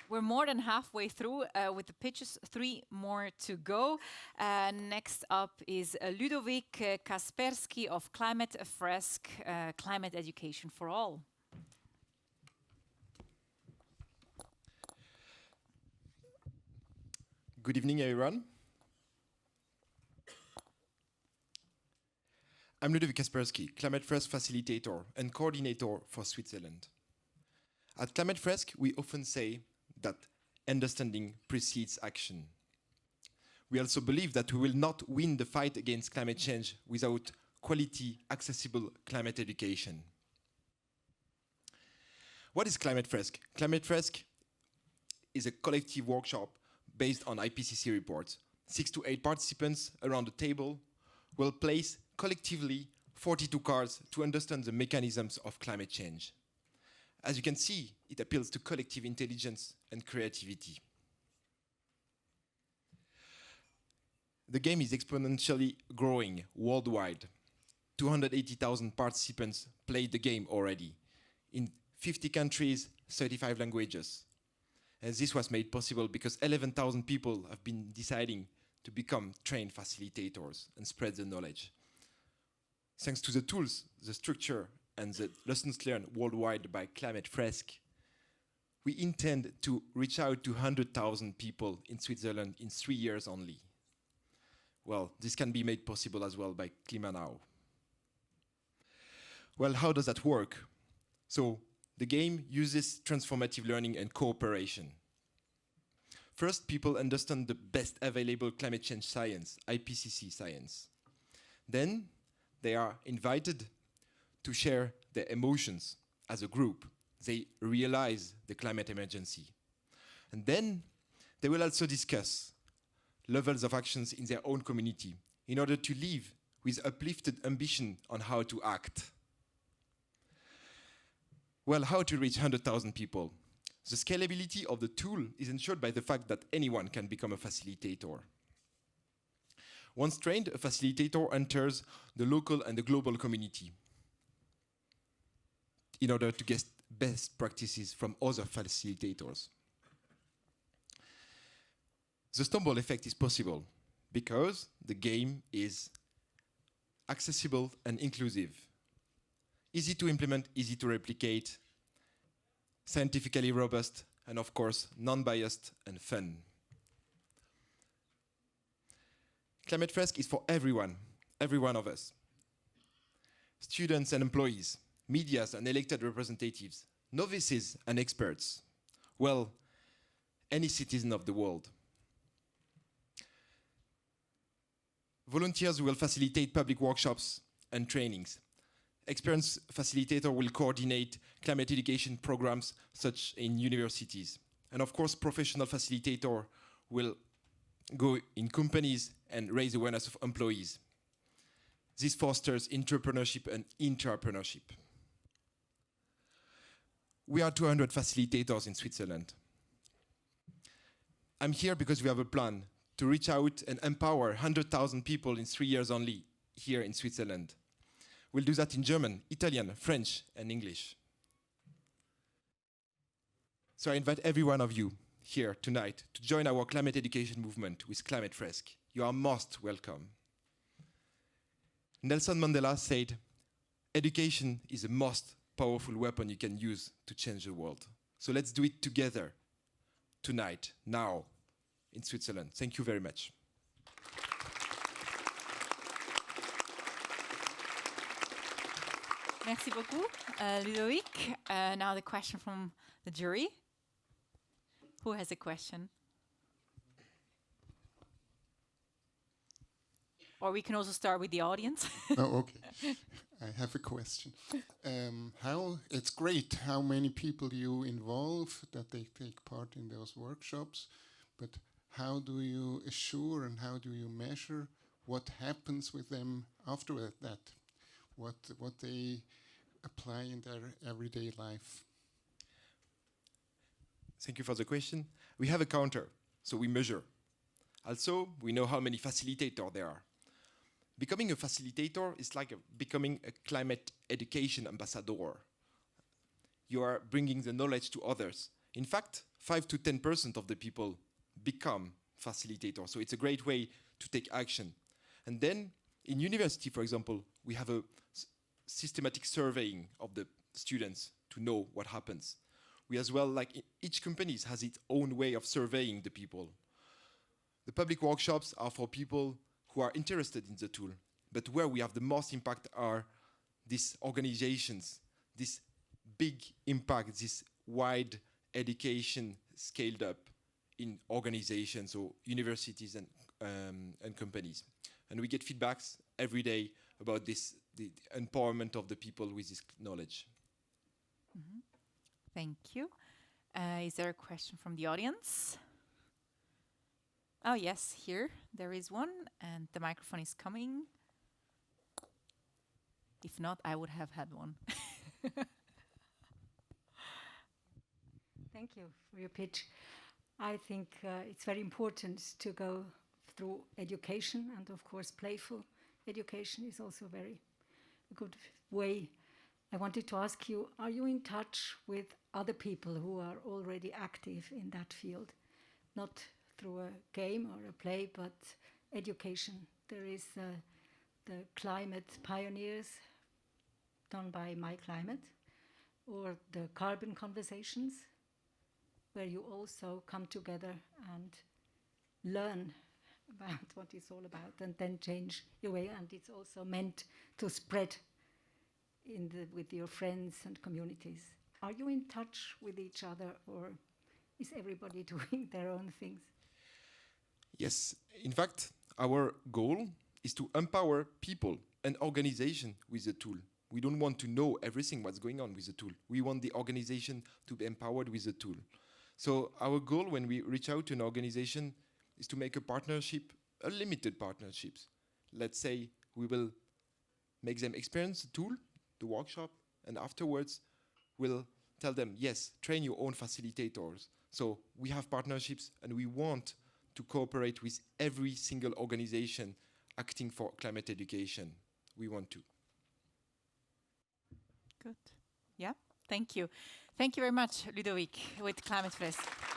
We're more than halfway through with the pitches, 3 more to go. Next up is Ludovic Kaspersky of Climate Fresk, Climate Education for All. Good evening, everyone. I'm Ludovic Kaspersky, Climate Fresk facilitator and coordinator for Switzerland. At Climate Fresk, we often say that understanding precedes action. We also believe that we will not win the fight against climate change without quality, accessible climate education. What is Climate Fresk? Climate Fresk is a collective workshop based on IPCC reports. 6 to 8 participants around the table will place collectively 42 cards to understand the mechanisms of climate change. As you can see, it appeals to collective intelligence and creativity. The game is exponentially growing worldwide. 280,000 participants played the game already in 50 countries, 35 languages. And this was made possible because 11,000 people have been deciding to become trained facilitators and spread the knowledge. Thanks to the tools, the structure, and the lessons learned worldwide by Climate Fresk, we intend to reach out to 100,000 people in Switzerland in 3 years only. Well, this can be made possible as well by Klima Now. Well, how does that work? So, the game uses transformative learning and cooperation. First, people understand the best available climate change science, IPCC science. Then, they are invited to share their emotions as a group. They realize the climate emergency. And then, they will also discuss levels of actions in their own community in order to live with uplifted ambition on how to act. Well, how to reach 100,000 people? The scalability of the tool is ensured by the fact that anyone can become a facilitator. Once trained, a facilitator enters the local and the global community in order to get best practices from other facilitators. The snowball effect is possible because the game is accessible and inclusive. Easy to implement, easy to replicate, scientifically robust, and of course, non-biased and fun. Climate Fresk is for everyone, every one of us. Students and employees, medias and elected representatives, novices and experts. Well, any citizen of the world. Volunteers will facilitate public workshops and trainings. Experienced facilitator will coordinate climate education programs such in universities. And of course, professional facilitator will go in companies and raise awareness of employees. This fosters entrepreneurship and intrapreneurship. We are 200 facilitators in Switzerland. I'm here because we have a plan to reach out and empower 100,000 people in 3 years only here in Switzerland. We'll do that in German, Italian, French, and English. So I invite every one of you here tonight to join our climate education movement with Climate Fresk. You are most welcome. Nelson Mandela said, education is the most powerful weapon you can use to change the world. So let's do it together, tonight, now, in Switzerland. Thank you very much. Merci beaucoup, Ludovic. Now the question from the jury. Who has a question? Or we can also start with the audience. Oh, okay. I have a question. It's great how many people you involve, that they take part in those workshops, but how do you assure and how do you measure what happens with them after that? What they apply in their everyday life? Thank you for the question. We have a counter, so we measure. Also, we know how many facilitators there are. Becoming a facilitator is like becoming a climate education ambassador. You are bringing the knowledge to others In fact, 5 to 10% of the people become facilitators. So it's a great way to take action. And then in university, for example, we have a systematic surveying of the students to know what happens. We as well, like each company has its own way of surveying the people. The public workshops are for people who are interested in the tool, but where we have the most impact are these organizations, this big impact, this wide education scaled up in organizations or universities and companies. And we get feedbacks every day about this, the empowerment of the people with this knowledge. Thank you. Is there a question from the audience? Oh, yes, here there is one, and the microphone is coming. If not, I would have had one. Thank you for your pitch. I think it's very important to go through education, and of course playful education is also very a good way. I wanted to ask you, are you in touch with other people who are already active in that field? Not through a game or a play, but education. There is the climate pioneers done by My Climate, or the carbon conversations, where you also come together and learn about what it's all about and then change your way. And it's also meant to spread with your friends and communities. Are you in touch with each other, or is everybody doing their own things? Yes, in fact, our goal is to empower people and organization with the tool. We don't want to know everything what's going on with the tool. We want the organization to be empowered with the tool. So our goal when we reach out to an organization is to make a partnership, a limited partnerships. Let's say we will make them experience the tool, the workshop, and afterwards we'll tell them, yes, train your own facilitators. So we have partnerships and we want to cooperate with every single organization acting for climate education. We want to. Good. Yeah, thank you. Thank you very much, Ludovic, with Climate Fresk.